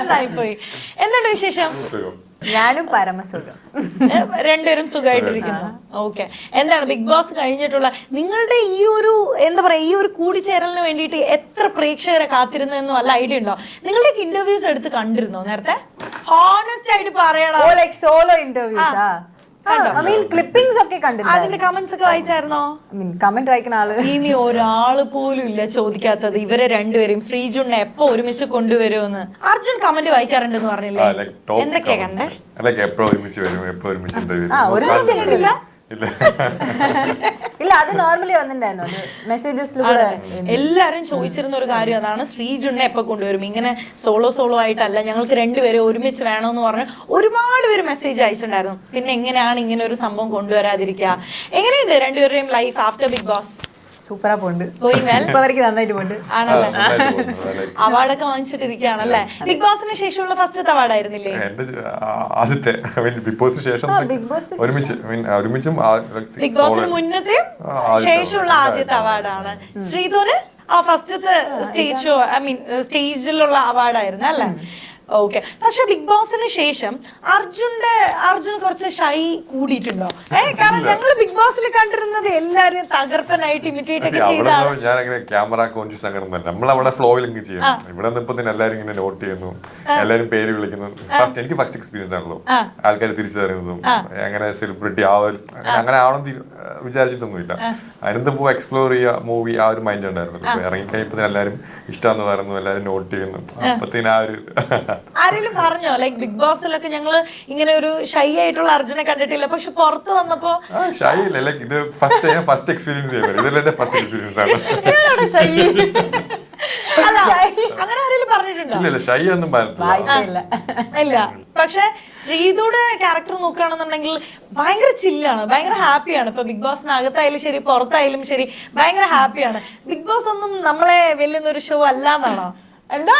നന്നായിപ്പോയി. എന്തുണ്ട് വിശേഷം? ഞാനും പരമസുഖം. രണ്ടുപേരും സുഖമായിട്ടിരിക്കുന്നു. ഓക്കെ. എന്താണ് ബിഗ് ബോസ് കഴിഞ്ഞിട്ടുള്ള നിങ്ങളുടെ ഈ ഒരു എന്താ പറയാ ഈ ഒരു കൂടിച്ചേരലിന് വേണ്ടിയിട്ട് എത്ര പ്രേക്ഷകരെ കാത്തിരുന്നെന്നും വല്ല ഐഡിയ ഉണ്ടോ? നിങ്ങളുടെ ഇന്റർവ്യൂസ് എടുത്ത് കണ്ടിരുന്നോ നേരത്തെ? ഹോണസ്റ്റ് ആയിട്ട് പറയണോ? സോളോ ഇന്റർവ്യൂസാ? ക്ലിപ്പിംഗ്സ് ഒക്കെ കണ്ടില്ല. അതിന്റെ കമന്റ്സ് ഒക്കെ വായിച്ചായിരുന്നോ? കമന്റ് വായിക്കുന്ന ആള് ഇനി ഒരാള് പോലും ഇല്ല ചോദിക്കാത്തത് ഇവരെ രണ്ടുപേരും ശ്രീജുണ്ണെ എപ്പോ ഒരുമിച്ച് കൊണ്ടുവരുമെന്ന്. അർജുൻ കമന്റ് വായിക്കാറുണ്ടെന്ന് പറഞ്ഞില്ലേ? എന്തൊക്കെയാ കണ്ടേ? ഇല്ല, അത് നോർമലി വന്നിട്ടുണ്ടായിരുന്നു. അത് മെസ്സേജസിലൂടെ എല്ലാരും ചോദിച്ചിരുന്ന ഒരു കാര്യം അതാണ്, ശ്രീജുണ്ണെ എപ്പോ കൊണ്ടുവരും, ഇങ്ങനെ സോളോ ആയിട്ടല്ല, ഞങ്ങൾക്ക് രണ്ടുപേരും ഒരുമിച്ച് വേണമെന്ന് പറഞ്ഞ് ഒരുപാട് പേര് മെസ്സേജ് അയച്ചിട്ടുണ്ടായിരുന്നു. പിന്നെ എങ്ങനെയാണ് ഇങ്ങനെ ഒരു സംഭവം കൊണ്ടുവരാതിരിക്കുക? എങ്ങനെയുണ്ട് രണ്ടുപേരുടെയും ലൈഫ് ആഫ്റ്റർ ബിഗ് ബോസ്? സൂപ്പറാ പോണ്ട്. അവർക്ക് നന്നായിട്ട് പോണ്ട് ആണല്ലേ? അവാർഡൊക്കെ വാങ്ങിച്ചിട്ടിരിക്കുകയാണല്ലേ? ബിഗ് ബോസിന് ശേഷമുള്ള ഫസ്റ്റത്തെ അവാർഡ് ആയിരുന്നില്ലേ? ആദ്യത്തെ ബിഗ് ബോസിന് ശേഷം ബിഗ് ബോസിന് മുന്നത്തെയും ശേഷമുള്ള ആദ്യത്തെ അവാർഡാണ്. ശ്രീധുന് ഫസ്റ്റത്തെ സ്റ്റേജ് ഷോ സ്റ്റേജിലുള്ള അവാർഡായിരുന്നു അല്ലേ? ഓക്കെ. പക്ഷെ ബിഗ് ബോസിന് ശേഷം അർജുൻ കുറച്ച് ഷൈ കൂടിയിട്ടുണ്ടോ? കാരണം ഞങ്ങൾ ബിഗ് ബോസിൽ കണ്ടിരുന്നത് എല്ലാരും തകർപ്പനായിട്ട് ഇമിറ്റേറ്റ് ഒക്കെ ചെയ്താണ്. ഞാനങ്ങനെ ക്യാമറ കോൺഷ്യസ് അങ്ങനെ നമ്മളവിടെ ഫ്ലോയിലൊക്കെ ചെയ്യുന്നു. ഇവിടെ നിന്നപ്പോ എല്ലാരും ഇങ്ങനെ നോട്ട് ചെയ്യുന്നു, എല്ലാരും പേര് വിളിക്കുന്നു. എനിക്ക് ഫസ്റ്റ് എക്സ്പീരിയൻസ് ആണല്ലോ ആൾക്കാർ തിരിച്ചറിയുന്നതും. അങ്ങനെ സെലിബ്രിറ്റി അങ്ങനെ ആവണം വിചാരിച്ചിട്ടൊന്നുമില്ല. അതിനെന്തപ്പോ എക്സ്പ്ലോർ ചെയ്യുക മൂവി, ആ ഒരു മൈൻഡ് ഉണ്ടായിരുന്നു. ഇറങ്ങിക്കഴിഞ്ഞപ്പോ എല്ലാരും ഇഷ്ടമെന്ന് പറയുന്നു, എല്ലാരും നോട്ട് ചെയ്യുന്നു. അപ്പത്തേന് ആ ഒരു ആരെങ്കിലും പറഞ്ഞോ ലൈക് ബിഗ് ബോസിലൊക്കെ ഞങ്ങള് ഇങ്ങനെ ഒരു ഷൈ ആയിട്ടുള്ള അർജുനെ കണ്ടിട്ടില്ല, പക്ഷെ പുറത്ത് വന്നപ്പോ ഷൈ ഇല്ല, ലൈക് ഇത് ഫസ്റ്റ് എക്സ്പീരിയൻസ് ചെയ്യുന്നത്. ഇതെല്ലാം ഫസ്റ്റ് എക്സ്പീരിയൻസ് ആണ്. അങ്ങനെ ആരെങ്കിലും പറഞ്ഞിട്ടുണ്ടോ? ഇല്ല, ഷൈ ഒന്നും പറഞ്ഞിട്ടില്ല. ഇല്ല. പക്ഷെ ശ്രീധുടെ ക്യാരക്ടർ നോക്കുകയാണെന്നുണ്ടെങ്കിൽ ഭയങ്കര ചില്ലാണ്, ഭയങ്കര ഹാപ്പിയാണ്. ഇപ്പൊ ബിഗ് ബോസിനകത്തായാലും ശരി പുറത്തായാലും ശരി ഭയങ്കര ഹാപ്പിയാണ്. ബിഗ് ബോസ് ഒന്നും നമ്മളെ വെല്ലുന്ന ഒരു ഷോ അല്ലാന്നാണോ? എന്താ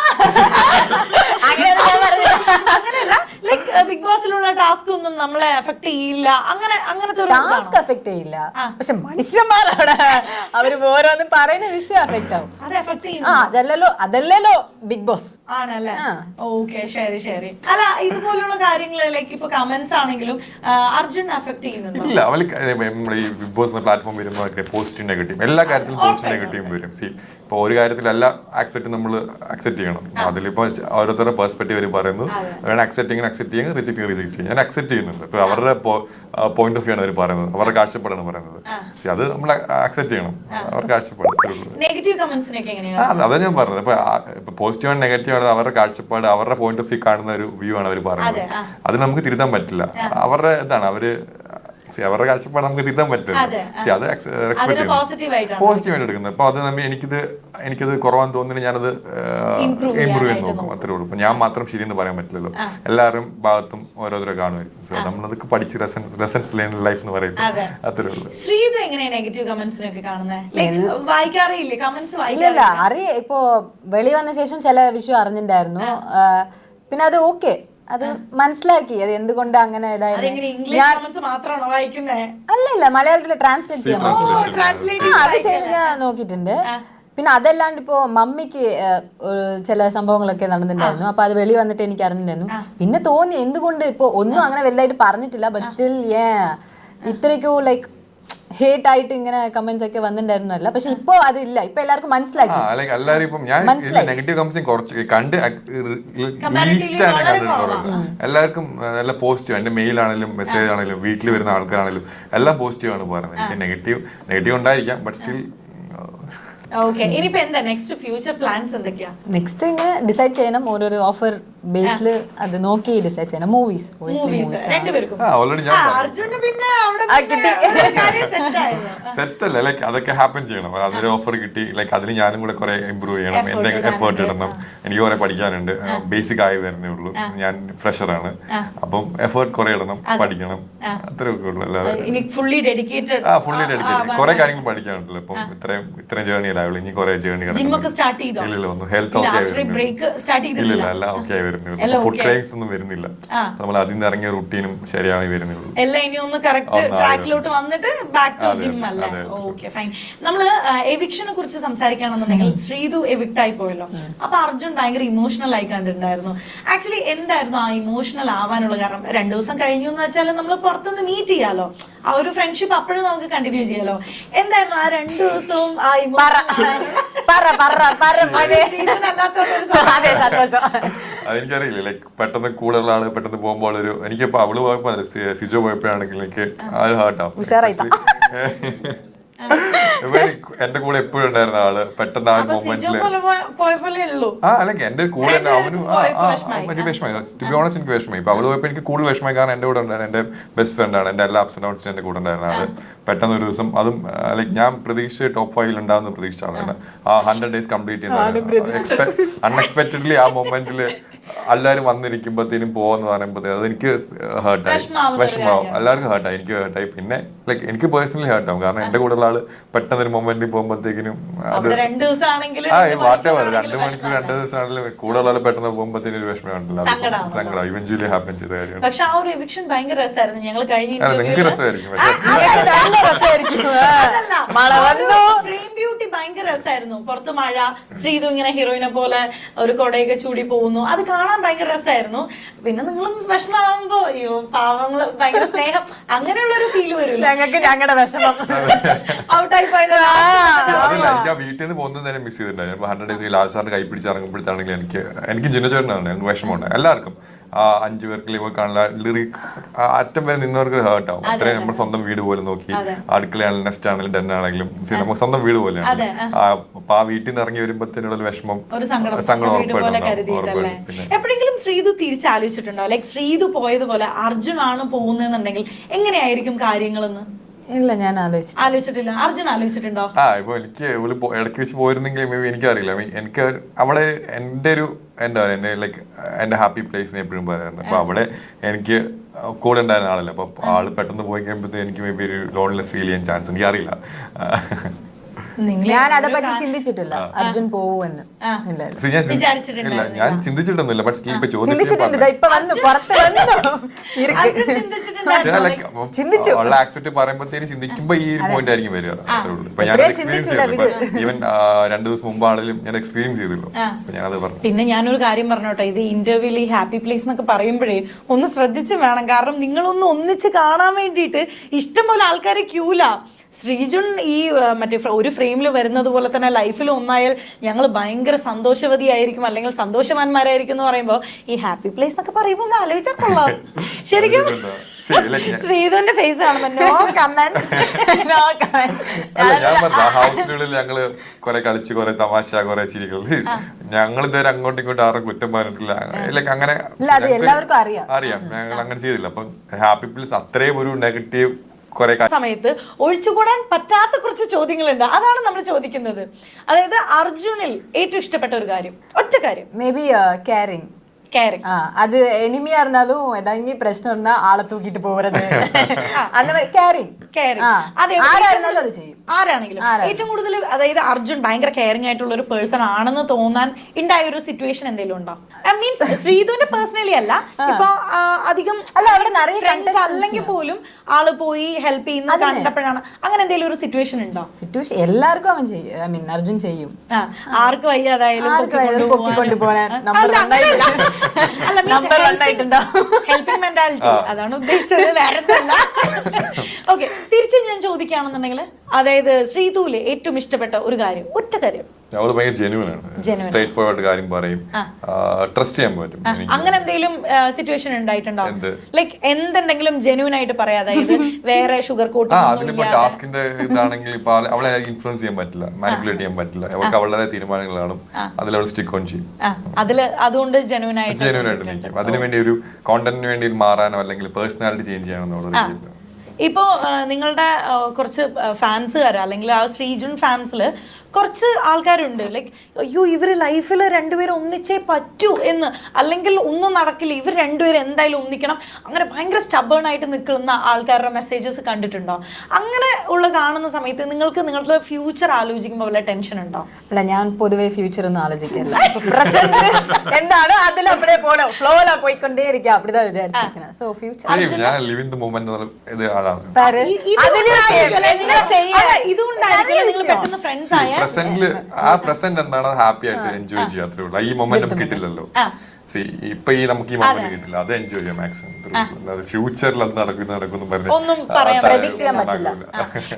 അങ്ങനെയല്ല, ലൈക് ബിഗ് ബോസിലുള്ള ടാസ്ക് ഒന്നും നമ്മളെ എഫക്ട് ചെയ്യില്ല, അങ്ങനത്തെ ഒരു ടാസ്ക് എഫക്ട് ചെയ്യില്ല. പക്ഷെ മനുഷ്യന്മാരവിടെ അവര് ഓരോന്ന് പറയുന്ന വിഷയം എഫക്ട് ആവും. അത് എഫക്ട് ചെയ്യും. അതല്ലല്ലോ ബിഗ് ബോസ് ആണല്ലേ? ഓക്കെ, ശരി. അല്ല, ഇതുപോലുള്ള കാര്യങ്ങൾ ലൈക്ക് ഇപ്പൊ കമന്റ്സ് ആണെങ്കിലും അർജുൻ എഫക്ട് ചെയ്യുന്നുണ്ടോ? ഇല്ല, നമ്മുടെ ഈ ബിഗ് ബോസ് പ്ലാറ്റ്ഫോം വരുമ്പോൾ പോസിറ്റീവ് നെഗറ്റീവ് എല്ലാ കാര്യത്തിലും പോസിറ്റീവ് നെഗറ്റീവ് വരും. ഇപ്പൊ ഒരു കാര്യത്തിലല്ല ആക്സെപ്റ്റ് നമ്മൾ അക്സെപ്റ്റ് ചെയ്യണം. അതിലിപ്പോ ഓരോരുത്തരുടെ പെർസ്പെക്റ്റീവ് പറയുന്നത് വേണം അക്സെപ്റ്റ് ചെയ്യുക, റിജക്ട് ചെയ്യുക. ഞാൻ അക്സെപ്റ്റ് ചെയ്യുന്നുണ്ട്. ഇപ്പൊ അവരുടെ പോയിന്റ് ഓഫ് വ്യൂ ആണ് അവർ പറയുന്നത്, അവരുടെ കാഴ്ചപ്പാടാണ് പറയുന്നത്. അത് നമ്മൾ അക്സെപ്റ്റ് ചെയ്യണം, അവരുടെ കാഴ്ചപ്പാട്. അതാ ഞാൻ പറഞ്ഞത്. ഇപ്പൊ പോസിറ്റീവ് ആണ് നെഗറ്റീവ് ആണ് അവരുടെ കാഴ്ചപ്പാട്, അവരുടെ പോയിന്റ് ഓഫ് വ്യൂ കാണുന്ന ഒരു വ്യൂ ആണ് അവർ പറയുന്നത്. അത് നമുക്ക് തിരുത്താൻ പറ്റില്ല. അവരുടെ ഇതാണ് അവരുടെ കാഴ്ചപ്പാട് നമുക്ക് തിരുത്താൻ പറ്റില്ല. അത് റെസ്പെക്ട് ചെയ്യണം, പോസിറ്റീവായിട്ട് എടുക്കുന്നത്. അപ്പൊ അത് എനിക്കത് കുറവാന്ന് തോന്നുന്നു, ഞാനത് ഇമ്പ്രൂവ് ചെയ്യാൻ നോക്കും. അത്രേ ഉള്ളൂ. ഞാൻ മാത്രം ശരിയെന്ന് പറയാൻ പറ്റില്ലല്ലോ. എല്ലാവരും ഭാഗത്തും ഓരോരുത്തരെ കാണുമായിരിക്കും. നമ്മളതൊക്കെ പഠിച്ച് ലെസൺസ് ലേൺ ലൈഫ് എന്ന് പറയുന്നത് അത്രേ ഉള്ളൂ. ഇല്ല, അറിയാം. ഇപ്പൊ വെളി വന്ന ശേഷം ചില വിഷയം അറിഞ്ഞിട്ടുണ്ടായിരുന്നു. പിന്നെ അത് ഓക്കെ, അത് മനസ്സിലാക്കി അത് എന്തുകൊണ്ട് അങ്ങനെ അല്ലല്ല മലയാളത്തില് ട്രാൻസ്ലേറ്റ് ചെയ്യാൻ പറ്റും. അത് ചെയ്ത് ഞാൻ നോക്കിയിട്ടുണ്ട്. പിന്നെ അതല്ലാണ്ട് ഇപ്പോ മമ്മിക്ക് ചില സംഭവങ്ങളൊക്കെ നടന്നിട്ടുണ്ടായിരുന്നു. അപ്പൊ അത് വെളി വന്നിട്ട് എനിക്ക് അറിഞ്ഞിട്ടുണ്ടായിരുന്നു. പിന്നെ തോന്നി എന്തുകൊണ്ട് ഇപ്പൊ ഒന്നും അങ്ങനെ വലുതായിട്ട് പറഞ്ഞിട്ടില്ല, ബട്ട് സ്റ്റിൽ ഇത്രയ്ക്കോ ലൈക്ക് ഹേറ്റ് ആയിട്ട് ഇങ്ങനെ കമന്റ്സ് ഒക്കെ വന്നിട്ടുണ്ടായിരുന്നല്ല. പക്ഷെ ഇപ്പൊ അതില്ല, ഇപ്പൊ എല്ലാവർക്കും മനസ്സിലാക്കി. എല്ലാവരും ഇപ്പം ഞാൻ നെഗറ്റീവ് കമന്റ്സ് കുറച്ച് കണ്ട് ലീസ്റ്റാണ് കണ്ടിട്ടുള്ളത്. എല്ലാവർക്കും നല്ല പോസിറ്റീവ്. എന്റെ മെയിൽ ആണെങ്കിലും മെസ്സേജ് ആണെങ്കിലും വീട്ടിൽ വരുന്ന ആൾക്കാരാണെങ്കിലും എല്ലാം പോസിറ്റീവ് ആണ് പറയുന്നത്. എനിക്ക് നെഗറ്റീവ് ഉണ്ടായിരിക്കാം, ബട്ട് സ്റ്റിൽ നെക്സ്റ്റ് ഇങ്ങനെ ഡിസൈഡ് ചെയ്യണം. ഓരോരോ ഓഫർ ബേസിൽ അത് നോക്കി ഡിസൈഡ് ചെയ്യണം. മൂവീസ് ഓൾറെഡി സെറ്റ് അല്ല, ലൈക്ക് അതൊക്കെ ഹാപ്പൻ ചെയ്യണം. അതൊരു ഓഫർ കിട്ടി, ലൈക്ക് അതിൽ ഞാനും കൂടെ കുറെ ഇമ്പ്രൂവ് ചെയ്യണം. എന്റെ എഫേർട്ട് ഇടണം. എനിക്ക് കുറെ പഠിക്കാനുണ്ട്. ബേസിക് ആയി വരുന്നേ ഉള്ളൂ. ഞാൻ ഫ്രഷറാണ്. അപ്പം എഫേർട്ട് കുറെ ഇടണം, പഠിക്കണം. അത്രയൊക്കെ ഉള്ളൂ. അല്ലാതെ ഫുള്ളി ഡെഡിക്കേറ്റഡ് കുറെ കാര്യങ്ങൾ പഠിക്കാനുണ്ടല്ലോ. ഇപ്പം ഇത്രയും ജേർണി ആയുള്ളൂ. ഇനി കുറെ ജേർണി ഇല്ല, എല്ലാം ഓക്കെ ആയി വരുന്നില്ല, ഫുഡ് ക്രേവിങ്സ് ഒന്നും വരുന്നില്ല, നമ്മൾ അതിൽ നിന്ന് ഇറങ്ങിയ റുട്ടീനും ശരിയായി വരുന്നുള്ളൂ. എല്ലാം ഇനി ഒന്ന് കറക്റ്റ് ട്രാക്കിലോട്ട് വന്നിട്ട് ബാക്ക് ടു ജിം അല്ല. Okay fine. നമ്മള് എവിക്ഷനെ കുറിച്ച് സംസാരിക്കുകയാണെന്നുണ്ടെങ്കിൽ ശ്രീതു എവിക്ട് ആയി പോയല്ലോ. അപ്പൊ അർജുൻ ഭയങ്കര ഇമോഷണൽ ആയി കണ്ടിട്ടുണ്ടായിരുന്നു. ആക്ച്വലി എന്തായിരുന്നു ആ ഇമോഷണൽ ആവാനുള്ള കാരണം? 2 ദിവസം കഴിഞ്ഞു എന്ന് വെച്ചാൽ നമ്മൾ പുറത്തുനിന്ന് മീറ്റ് ചെയ്യാലോ, ആ ഒരു ഫ്രണ്ട്ഷിപ്പ് അപ്പോഴും നമുക്ക് കണ്ടിന്യൂ ചെയ്യാലോ. എന്തായിരുന്നു ആ 2 ദിവസവും ആ അതെനിക്കറിയില്ല. ലൈക്ക് പെട്ടെന്ന് കൂടുതലുള്ള ആള് പെട്ടെന്ന് പോകുമ്പോൾ ഒരു എനിക്കിപ്പോ അവള് പോയപ്പോ സിജോ പോയപ്പോഴാണെങ്കിൽ എനിക്ക് അത് ഹേർട്ടാവും. എന്റെ കൂടെ എപ്പോഴും ഉണ്ടായിരുന്ന ആള് പെട്ടെന്ന് ആ ഒരു മൊമെന്റില് അല്ലെങ്കിൽ എന്റെ കൂടെ അവനും എനിക്ക് വിഷമായി. ടു ബി ഓണസ്റ്റ് എനിക്ക് വിഷമായി. ഇപ്പൊ അവള് പോയപ്പോ എനിക്ക് കൂടുതൽ വിഷമായി. കാരണം എന്റെ കൂടെ ഉണ്ടായിരുന്നു, എന്റെ ബെസ്റ്റ് ഫ്രണ്ട് ആണ്, എന്റെ എല്ലാ അപ്സ് ആൻഡ് ഡൗൺസിനും എന്റെ കൂടെ ഉണ്ടായിരുന്ന ആള് പെട്ടെന്ന് ഒരു ദിവസം, അതും ലൈക്ക് ഞാൻ പ്രതീക്ഷിച്ച് ടോപ്പ് 5 ഉണ്ടാവുന്ന പ്രതീക്ഷിച്ചാണ് ആ 100 days കംപ്ലീറ്റ് ചെയ്യുന്നത്. അൺഎക്സ്പെക്ടഡ്ലി ആ മൊമെന്റില് എല്ലാവരും വന്നിരിക്കുമ്പോഴത്തേനും പോവെന്ന് പറയുമ്പോഴത്തേക്കും അതെനിക്ക് ഹേർട്ടായി, വിഷമാവും. എല്ലാവർക്കും ഹേർട്ടായി, എനിക്ക് ഹേർട്ടായി. പിന്നെ ലൈക്ക് എനിക്ക് പേഴ്സണലി ഹേർട്ടാവും. കാരണം എന്റെ കൂടെ ഉള്ള ആള് പെട്ടെന്ന് ഒരു മൊമെന്റിൽ പോകുമ്പോഴത്തേക്കിനും അത് വാട്ടേവർ 2 മണിക്കൂർ 2 ദിവസം ആണെങ്കിലും കൂടെ ഉള്ള ആള് പെട്ടെന്ന് പോകുമ്പോഴത്തേനും ഒരു വിഷമം ഉണ്ടല്ലോ, സങ്കടം ഇവഞ്ച്വലി ഹാപ്പൻ ചെയ്ത കാര്യം. പക്ഷെ ആ ഒരു എവിക്ഷൻ ഭയങ്കര രസമായിരുന്നു. ഞങ്ങൾ നിങ്ങൾക്ക് രസമായിരിക്കും, ഫ്രെയിം ബ്യൂട്ടി ഭയങ്കര രസമായിരുന്നു. പുറത്ത് മഴ, ശ്രീതു ഇങ്ങനെ ഹീറോയിനെ പോലെ ഒരു കൊടയൊക്കെ ചൂടി പോകുന്നു, അത് കാണാൻ ഭയങ്കര രസമായിരുന്നു. പിന്നെ നിങ്ങളും വിഷമാകുമ്പോ അയ്യോ പാവങ്ങള് ഭയങ്കര സ്നേഹം അങ്ങനെയുള്ള ഒരു ഫീൽ വരും. ഞങ്ങൾക്ക് ഞങ്ങളുടെ വിഷമം ഔട്ടായി പോയത്. എനിക്ക് ആ വീട്ടിൽ നിന്ന് പോകുന്നത് തന്നെ മിസ് ചെയ്തിട്ടുണ്ടായിരുന്നു. 100 days ലാൽ സാറിന്റെ കൈ പിടിച്ച് ഇറങ്ങുമ്പോഴത്താണെങ്കിൽ എനിക്ക് ജിനചേട്ടനാണ് ഞങ്ങൾക്ക് വിഷമമുണ്ട്. എല്ലാവർക്കും ആ 5 പേർക്ക് ഇവ കാണില്ല ലിറിക് അറ്റം വരെ നിന്നവർക്ക് ഹേർട്ട് ആവും. അത്രയും നമ്മൾ സ്വന്തം വീട് പോലെ നോക്കി, അടുക്കളയാണെങ്കിലും നെസ്റ്റ് ആണെങ്കിലും ഡെൻ ആണെങ്കിലും നമുക്ക് സ്വന്തം വീട് പോലെയാണ്. അപ്പൊ ആ വീട്ടിൽ നിന്ന് ഇറങ്ങി വരുമ്പോഴത്തേനുള്ള വിഷമം, സങ്കടം ഉറപ്പായിട്ടുണ്ടാവും. എപ്പോഴെങ്കിലും ശ്രീതു തിരിച്ചാലോചിച്ചിട്ടുണ്ടോ? ലൈക് ശ്രീതു പോയതുപോലെ അർജുൻ ആണ് പോകുന്നതെന്നുണ്ടെങ്കിൽ എങ്ങനെയായിരിക്കും കാര്യങ്ങളെന്ന്? ഇല്ല, ഞാൻ ആലോചിച്ചിട്ടില്ല. അർജുൻ ആലോചിച്ചിട്ടുണ്ടോ? ഇപ്പൊ എനിക്ക് ഇടയ്ക്ക് വെച്ച് പോയിരുന്നെങ്കിൽ മേ ബി എനിക്കറിയില്ല. എനിക്ക് അവിടെ എന്റെ ഒരു എന്താ പറയുക, ലൈക്ക് എന്റെ ഹാപ്പി പ്ലേസ് എപ്പോഴും പറയാറുണ്ട്. അപ്പൊ അവിടെ എനിക്ക് കൂടെ ഉണ്ടായിരുന്ന ആളല്ല. അപ്പൊ ആള് പെട്ടെന്ന് പോയി കഴിയുമ്പോഴത്തേക്ക് എനിക്ക് മേ ബി ഒരു ലോൺലെസ് ഫീൽ ചെയ്യാൻ ചാൻസ് എനിക്കറിയില്ല. ഞാൻ അതേ പറ്റി ചിന്തിച്ചിട്ടില്ല, അർജുൻ പോവുമെന്ന്. ഞാൻ ചിന്തിച്ചിട്ടൊന്നുമില്ല. ബട്ട് സ്റ്റിൽ ഇപ്പൊ ഉള്ള ആക്സ്പെക്ട് പറയുമ്പോഴത്തേന് ചിന്തിക്കുമ്പോ ഈ പോയിന്റ് ആയിരിക്കും വരിക. ഇപ്പൊ ഞാൻ എക്സ്പീരിയൻസ് ചെയ്തിട്ടുണ്ട്. ഈവൻ 2 ദിവസം മുമ്പ് ആണെങ്കിലും ഞാൻ എക്സ്പീരിയൻസ് ചെയ്തല്ലോ. ഞാനത് പറഞ്ഞു. പിന്നെ ഞാനൊരു കാര്യം പറഞ്ഞോട്ടെ, ഇത് ഇന്റർവ്യൂല് ഈ ഹാപ്പി പ്ലേസ് എന്നൊക്കെ പറയുമ്പോഴേ ഒന്ന് ശ്രദ്ധിച്ച് വേണം. കാരണം നിങ്ങളൊന്ന് ഒന്നിച്ച് കാണാൻ വേണ്ടിയിട്ട് ഇഷ്ടംപോലെ ആൾക്കാരെ ക്യൂല. ശ്രീജുൻ ഈ മറ്റേ ഒരു ഫ്രെയിമിൽ വരുന്നത് പോലെ തന്നെ ലൈഫിൽ ഒന്നായാൽ ഞങ്ങൾ ഭയങ്കര സന്തോഷവതിയായിരിക്കും അല്ലെങ്കിൽ സന്തോഷവാന്മാരായിരിക്കും എന്ന് പറയുമ്പോൾ ഈ ഹാപ്പി പ്ലേസ് എന്നൊക്കെ പറയുമ്പോൾ ഒന്ന് ആലോചിച്ചാൽ കൊള്ളാം. ശരിക്കും ശ്രീധുവിന്റെ ഫേസ് കാണുമ്പോ നോ കമന്റ്. ഞാൻ പറഞ്ഞ ഹൗസിനുള്ളിൽ ഞങ്ങള് കുറെ കളിച്ച് കുറെ തമാശ കുറെ ചിരികൾ, ഞങ്ങൾ ഇതുവരെ അങ്ങോട്ടും ഇങ്ങോട്ടും ആരും കുറ്റം പറഞ്ഞിട്ടില്ല. ലൈക്ക് അങ്ങനെ അറിയാം, ഞങ്ങൾ അങ്ങനെ ചെയ്തില്ല. അപ്പം ഹാപ്പി പ്ലേസ് അത്രയും ഒരു നെഗറ്റീവ് സമയത്ത് ഒഴിച്ചുകൂടാൻ പറ്റാത്ത കുറച്ച് ചോദ്യങ്ങളുണ്ട്. അതാണ് നമ്മൾ ചോദിക്കുന്നത്. അതായത് അർജുനിൽ ഏറ്റവും ഇഷ്ടപ്പെട്ട ഒരു കാര്യം, ഒറ്റ കാര്യം. May be caring. അത് എനിമിയാ ഇരുന്നാലും ഏതെങ്കിലും പ്രശ്നം വന്നാൽ ആളെ തൂക്കിട്ട് പോകരുത്. ആരായിരുന്നാലും അത് ചെയ്യും. ആരാണെങ്കിലും ഏറ്റവും കൂടുതൽ അതായത് അർജുൻ ഭയങ്കര കെയറിംഗ് ആയിട്ടുള്ള ഒരു പേഴ്സൺ ആണെന്ന് തോന്നാൻ ഉണ്ടായ ഒരു സിറ്റുവേഷൻ എന്തെങ്കിലും ഉണ്ടോ? മീൻസ് ശ്രീധുവിന്റെ പേഴ്സണലി അല്ല, ഇപ്പൊ അധികം അല്ലെങ്കിൽ പോലും ആള് പോയി ഹെൽപ്പ് ചെയ്യുന്ന കണ്ടപ്പോഴാണ് അങ്ങനെ എന്തെങ്കിലും ഒരു സിറ്റുവേഷൻ ഉണ്ടോ? സിറ്റുവേഷൻ എല്ലാവർക്കും അവൻ ചെയ്യും. ഐ മീൻ അർജുൻ ചെയ്യും. ആർക്ക് വയ്യാതായാലും ഹെൽപ്പിംഗ് മെന്റാലിറ്റി അതാണ് ഉദ്ദേശിച്ചത്, വേറെ ഒന്നുമല്ല. ഓക്കെ, തിരിച്ചും ഞാൻ ചോദിക്കുകയാണെന്നുണ്ടെങ്കിൽ അതായത് ശ്രീധുവില് ഏറ്റവും ഇഷ്ടപ്പെട്ട ഒരു കാര്യം, ഒറ്റ കാര്യം. അവള് ഭയങ്കര ജെന്യൂൻ ആണ്, സ്ട്രേറ്റ് ഫോർവേഡ് കാര്യം പറയും, ട്രസ്റ്റ് ചെയ്യാൻ പറ്റും. അങ്ങനെ എന്തെങ്കിലും സിറ്റുവേഷൻ ഉണ്ടായിട്ടുണ്ടോ? ലൈക്ക് എന്തുണ്ടെങ്കിലും ജെന്യൂൻ ആയിട്ട് പറയാം. അതായത് വേറെ ഷുഗർ കോട്ട് അതിലിപ്പോ ടാസ്കിന്റെ ഇതാണെങ്കിൽ ഇപ്പൊ അവളെ ഇൻഫ്ലുവൻസ് ചെയ്യാൻ പറ്റില്ല, മാനിപ്പുലേറ്റ് ചെയ്യാൻ പറ്റില്ല. അവൾക്ക് അവളുടെ തീരുമാനങ്ങൾ കാണും, അതിൽ അവൾ സ്റ്റിക്ക് ഓൺ ചെയ്യും. അതുകൊണ്ട് ജെന്യൂൻ ആയിട്ട് നിൽക്കും. അതിനുവേണ്ടി ഒരു കോണ്ടന്റിന് വേണ്ടി മാറാനോ അല്ലെങ്കിൽ പേഴ്സണാലിറ്റി ചേഞ്ച് ചെയ്യാനോ ഇപ്പോ നിങ്ങളുടെ കുറച്ച് ഫാൻസുകാർ അല്ലെങ്കിൽ ആ ശ്രീജുൻ ഫാൻസിൽ കുറച്ച് ആൾക്കാരുണ്ട് ലൈക്ക് അയ്യോ ഇവർ ലൈഫിൽ രണ്ടുപേരും ഒന്നിച്ചേ പറ്റൂ എന്ന്, അല്ലെങ്കിൽ ഒന്നും നടക്കില്ല, ഇവർ രണ്ടുപേരും എന്തായാലും ഒന്നിക്കണം, അങ്ങനെ ഭയങ്കര സ്റ്റബേൺ ആയിട്ട് നിൽക്കുന്ന ആൾക്കാരുടെ മെസ്സേജസ് കണ്ടിട്ടുണ്ടോ? അങ്ങനെ ഉള്ള കാണുന്ന സമയത്ത് നിങ്ങൾക്ക് നിങ്ങളുടെ ഫ്യൂച്ചർ ആലോചിക്കുമ്പോൾ വല്ല ടെൻഷൻ ഉണ്ടോ? അല്ല, ഞാൻ പൊതുവെ ഫ്യൂച്ചർ ഒന്നും ആലോചിക്കില്ല. എന്താണ് അതിലപ്പടെ പോണോ, ഫ്ലോയിലാ പോയിക്കൊണ്ടേ ഇരിക്കുക, അപ്പടിതാ വിചാരിച്ചിരിക്കുന്നത്. സോ ഫ്യൂച്ചർ ഞാൻ ലിവ് ഇൻ ദ മൊമെന്റ് ഇത് ആളാണ്. ഫ്രണ്ട്സ് ആയ പ്രസന്റ് എന്താണ് ഹാപ്പി ആയിട്ട് എൻജോയ് ചെയ്യാത്രേ ഉള്ളൂ. ഈ മൊമെന്റ് കിട്ടില്ലല്ലോ. ഇപ്പൊ നമുക്ക് ഈ മൊമെന്റ് കിട്ടില്ല, അത് എൻജോയ് ചെയ്യാം മാക്സിമം. ഫ്യൂച്ചറിൽ അത് നടക്കുന്നു ഒന്നും പറയാൻ പറ്റില്ല.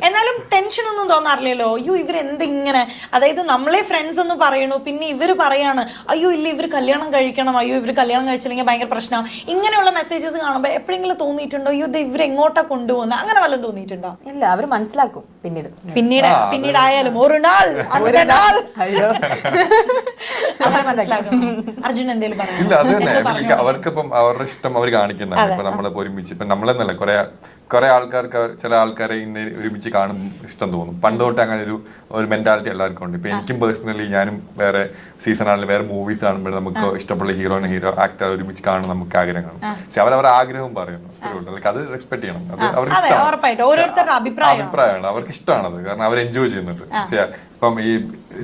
എന്നാലും ടെൻഷൻ ഒന്നും തോന്നാറില്ലല്ലോ, അയ്യോ ഇവർ എന്തിങ്ങനെ, അതായത് നമ്മളെ ഫ്രണ്ട്സ് എന്ന് പറയണു, പിന്നെ ഇവര് പറയാണ് അയ്യോ ഇല്ല ഇവർ കല്യാണം കഴിക്കണം, അയ്യോ ഇവർ കല്യാണം കഴിച്ചില്ലെങ്കിൽ ഭയങ്കര പ്രശ്നം, ഇങ്ങനെയുള്ള മെസ്സേജസ് കാണുമ്പോൾ എപ്പോഴെങ്കിലും തോന്നിയിട്ടുണ്ടോ അയ്യോ ഇത് ഇവരെങ്ങോട്ടാ കൊണ്ടുപോകുന്നത്, അങ്ങനെ വല്ലതും തോന്നിയിട്ടുണ്ടോ? ഇല്ല, അവര് മനസ്സിലാക്കും പിന്നീടായാലും ഒരു നാൾ മനസ്സിലാക്കും. അർജുൻ എന്തേലും പറയാം? ഇല്ല, അത് തന്നെ അവർക്കിപ്പം അവരുടെ ഇഷ്ടം അവർ കാണിക്കുന്നതാണ്. ഇപ്പൊ നമ്മളിപ്പോ ഒരുമിച്ച് ഇപ്പൊ നമ്മളെന്നല്ല കുറെ ആൾക്കാർക്ക് ചില ആൾക്കാരെ ഇന്ന് ഒരുമിച്ച് കാണും ഇഷ്ടം തോന്നും. പണ്ട് തൊട്ട് അങ്ങനെ ഒരു മെന്റാലിറ്റി എല്ലാവർക്കും ഉണ്ട്. ഇപ്പൊ എനിക്കും പേഴ്സണലി ഞാനും വേറെ സീസൺ ആണെങ്കിലും വേറെ മൂവീസ് കാണുമ്പോൾ നമുക്ക് ഇഷ്ടമുള്ള ഹീറോ ആക്ടർ ഒരുമിച്ച് കാണും നമുക്ക് ആഗ്രഹം കാണും. പക്ഷെ അവരവരുടെ ആഗ്രഹം പറയുന്നു, അത് റെസ്പെക്ട് ചെയ്യണം. അത് അവർക്ക് അഭിപ്രായമാണ്, അവർക്ക് ഇഷ്ടമാണത്, കാരണം അവർ എൻജോയ് ചെയ്യുന്നുണ്ട്. ഇപ്പം ഈ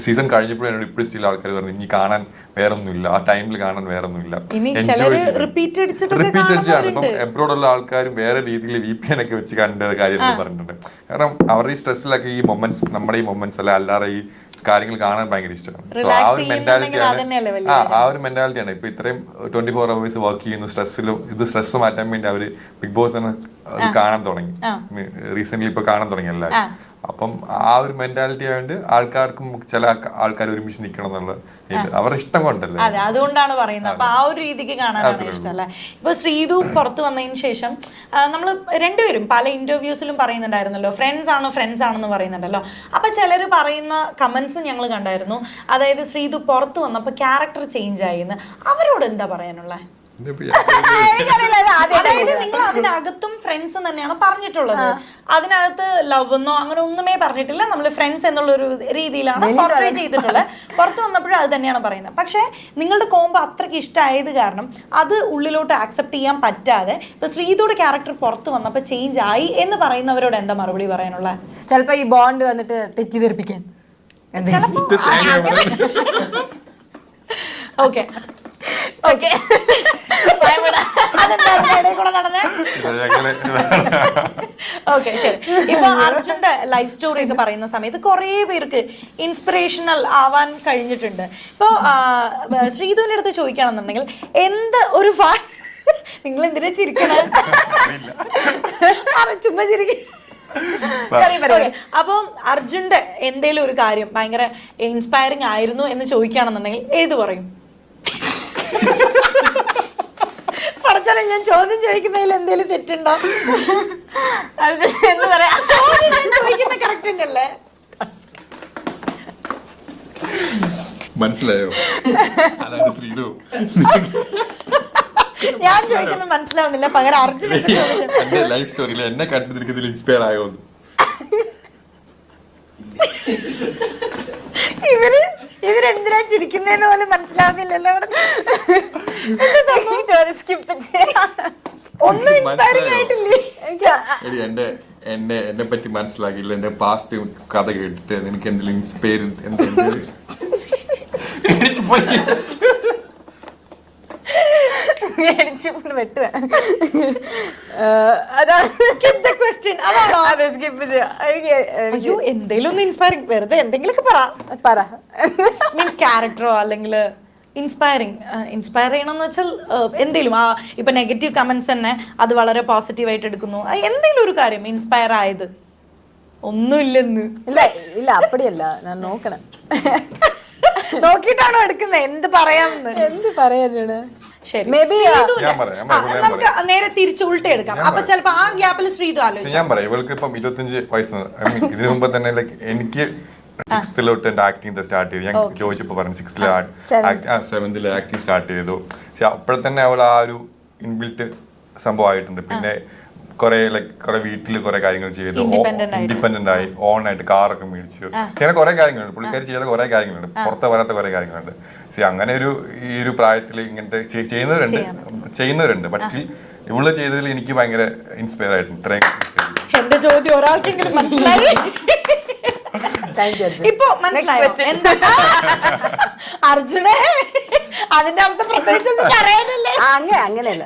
സീസൺ കഴിഞ്ഞപ്പോഴും എന്നോട് ഇപ്പോഴും സ്റ്റിൽ ആൾക്കാർ പറഞ്ഞു ഇനി കാണാൻ വേറൊന്നുമില്ല, ആ ടൈമിൽ കാണാൻ വേറൊന്നുമില്ല, എൻജോയ് റിപ്പീറ്റ് അടിച്ചാണ്. ഇപ്പം എബ്രോഡുള്ള ആൾക്കാരും വേറെ രീതിയിൽ VPN ഒക്കെ വെച്ച് കണ്ട കാര്യം പറഞ്ഞിട്ടുണ്ട്. കാരണം അവരുടെ ഈ സ്ട്രെസ്സിലൊക്കെ ഈ മൊമെന്റ്സ്, നമ്മുടെ ഈ മൊമെന്റ്സ് അല്ലാതെ ഈ കാര്യങ്ങൾ കാണാൻ ഭയങ്കര ഇഷ്ടമാണ്. സോ ആ ഒരു മെന്റാലിറ്റിയാണ് ആ ഒരു മെന്റാലിറ്റിയാണ് ഇപ്പൊ ഇത്രയും 24 hours വർക്ക് ചെയ്യുന്നു. സ്ട്രെസ് മാറ്റാൻ വേണ്ടി അവര് ബിഗ് ബോസ് കാണാൻ തുടങ്ങി, റീസെന്റ് ഇപ്പൊ കാണാൻ തുടങ്ങി എല്ലാവരും. അപ്പം ആ ഒരു മെന്റാലിറ്റി ആയതുകൊണ്ട് ആൾക്കാർക്കും ചില ആൾക്കാർ ഒരുമിച്ച് നിൽക്കണം എന്നുള്ള അവരുടെ ഇഷ്ടം കൊണ്ടല്ലേ. അതെ, അതുകൊണ്ടാണ് പറയുന്നത്. അപ്പൊ ആ ഒരു രീതിക്ക് കാണാനാണ് ഇഷ്ടം അല്ലെ. ഇപ്പൊ ശ്രീതു പുറത്തു വന്നതിന് ശേഷം നമ്മൾ രണ്ടുപേരും പല ഇന്റർവ്യൂസിലും പറയുന്നുണ്ടായിരുന്നല്ലോ ഫ്രണ്ട്സ് ആണെന്ന് പറയുന്നുണ്ടല്ലോ. അപ്പൊ ചിലര് പറയുന്ന കമന്റ്സ് ഞങ്ങൾ കണ്ടായിരുന്നു, അതായത് ശ്രീതു പുറത്തു വന്നപ്പോ ക്യാരക്ടർ ചേഞ്ച് ആയിന്ന്. അവരോട് എന്താ പറയാനുള്ളത്? അതായത് നിങ്ങൾ അതിനകത്തും ഫ്രണ്ട്സ് തന്നെയാണ് പറഞ്ഞിട്ടുള്ളത്, അതിനകത്ത് ലവ് എന്നോ അങ്ങനെ ഒന്നുമേ പറഞ്ഞിട്ടില്ല, നമ്മൾ ഫ്രണ്ട്സ് എന്നുള്ള ഒരു രീതിയിലാണ് പോർട്രേ ചെയ്തിട്ടുള്ളത്. പുറത്തു വന്നപ്പോഴും അത് തന്നെയാണ് പറയുന്നത്. പക്ഷെ നിങ്ങളുടെ കോംബോ അത്രയ്ക്ക് ഇഷ്ടമായത് കാരണം അത് ഉള്ളിലോട്ട് ആക്സെപ്റ്റ് ചെയ്യാൻ പറ്റാതെ ഇപ്പൊ ശ്രീതുയുടെ ക്യാരക്ടർ പുറത്തു വന്നപ്പോ ചേഞ്ച് ആയി എന്ന് പറയുന്നവരോട് എന്താ മറുപടി പറയാനുള്ള? ചിലപ്പോ ഈ ബോണ്ട് വന്നിട്ട് തെറ്റിദ്ധരിപ്പിക്കാൻ ഓക്കെ ഓക്കെ ഓക്കെ ശരി. ഇപ്പൊ അർജുന്റെ ലൈഫ് സ്റ്റോറി ഒക്കെ പറയുന്ന സമയത്ത് കുറെ പേർക്ക് ഇൻസ്പിറേഷണൽ ആവാൻ കഴിഞ്ഞിട്ടുണ്ട്. ഇപ്പൊ ശ്രീധുവിന്റെ അടുത്ത് ചോദിക്കുകയാണെന്നുണ്ടെങ്കിൽ എന്ത് ഒരു നിങ്ങൾ എന്തിനാ ചിരിക്കണേ? ചുമ്മാ ചിരിക്കും. അപ്പം അർജുന്റെ എന്തേലും ഒരു കാര്യം ഭയങ്കര ഇൻസ്പയറിംഗ് ആയിരുന്നു എന്ന് ചോദിക്കുകയാണെന്നുണ്ടെങ്കിൽ ഏത് പറയും? പറഞ്ഞാലും ഞാൻ ചോദ്യം ചോദിക്കുന്നതിൽ എന്തെങ്കിലും തെറ്റുണ്ടോ? എന്താ പറയാ, ചോദ്യം ഞാൻ ചോദിക്കുന്ന കറക്റ്റ് ഉണ്ടല്ലേ? മനസ്സിലായോ? ഞാൻ ചോദിക്കുന്നത് മനസ്സിലാവുന്നില്ല, പകരം അർജുൻ ലൈഫ് സ്റ്റോറിയിൽ എന്നെ കണ്ടിരിക്കുന്നതിൽ ഇൻസ്പയർ ആയോ? ഇവരെന്തിനാ ചിരിക്കുന്നതെന്ന് പോലും മനസ്സിലാവുന്നില്ലല്ലോ. ഒന്നും ഇൻസ്പയറിംഗ് ആയിട്ടില്ലേ? എന്നെ പറ്റി മനസ്സിലാക്കിയില്ല, എന്റെ പാസ്റ്റ് കഥ കേട്ടിട്ട് എനിക്ക് എന്തെങ്കിലും ഇൻസ്പയർ എന്തേലും ഒന്ന് ഇൻസ്പയറിംഗ്, വെറുതെ എന്തെങ്കിലുമൊക്കെ പറ. മീൻസ് ക്യാരക്ടറോ അല്ലെങ്കിൽ ഇൻസ്പയർ ചെയ്യണമെന്ന് വെച്ചാൽ എന്തെങ്കിലും ഇപ്പൊ നെഗറ്റീവ് കമന്റ്സ് തന്നെ അത് വളരെ പോസിറ്റീവായിട്ട് എടുക്കുന്നു, എന്തെങ്കിലും ഒരു കാര്യം ഇൻസ്പയർ ആയത്? ഒന്നുമില്ലെന്ന്. ഇല്ല അപ്പടിയല്ല, ഞാൻ നോക്കണം. നോക്കിട്ടാണോ എടുക്കുന്നത്? എന്ത് പറയാനാണ്? ശരി, നമുക്ക് നേരെ തിരിച്ചു ഉൾട്ട എടുക്കാം. അപ്പൊ ചിലപ്പോ ആ ഗ്യാപ്പിൽ ശ്രീതു ആലോചിച്ചു. ഞാൻ പറയാം, ഇവൾക്ക് ഇപ്പം 25 വയസ്സ്. ഇതിനു മുമ്പ് തന്നെ എനിക്ക് 6th എന്റെ ആക്ടിങ് സ്റ്റാർട്ട് ചെയ്തു. ഞാൻ ചോദിച്ചപ്പോ പറഞ്ഞു 7th ആക്ടിങ് സ്റ്റാർട്ട് ചെയ്തു. പക്ഷെ അപ്പോഴത്തന്നെ അവൾ ആ ഒരു ഇൻബിൽറ്റ് സംഭവമായിട്ടുണ്ട്. പിന്നെ കുറെ വീട്ടില് കുറെ കാര്യങ്ങൾ ചെയ്തു, ഇൻഡിപെൻഡന്റ് ആയി, ഓൺ ആയിട്ട് കാറൊക്കെ മേടിച്ചു, ചെയ്യുന്ന കുറെ കാര്യങ്ങളുണ്ട്. പുള്ളിക്കാരി ചെയ്ത കുറെ കാര്യങ്ങളുണ്ട്, പുറത്ത് വരാത്ത കുറെ കാര്യങ്ങളുണ്ട്. അങ്ങനെ ഈ ഒരു പ്രായത്തിൽ ഇങ്ങനത്തെ ചെയ്യുന്നവരുണ്ട്. പക്ഷേ ഇവള് ചെയ്തതിൽ എനിക്ക് ഭയങ്കര ഇൻസ്പയർ ആയിട്ടുണ്ട്. ഇത്രയും എന്റെ ചോദ്യം ഒരാൾക്കെങ്കിലും മനസ്സിലായി. ഇപ്പൊ അർജുനെ അതിന്റെ അർത്ഥം പ്രത്യേകിച്ച് പറയാനല്ലേ? അങ്ങനെയല്ല.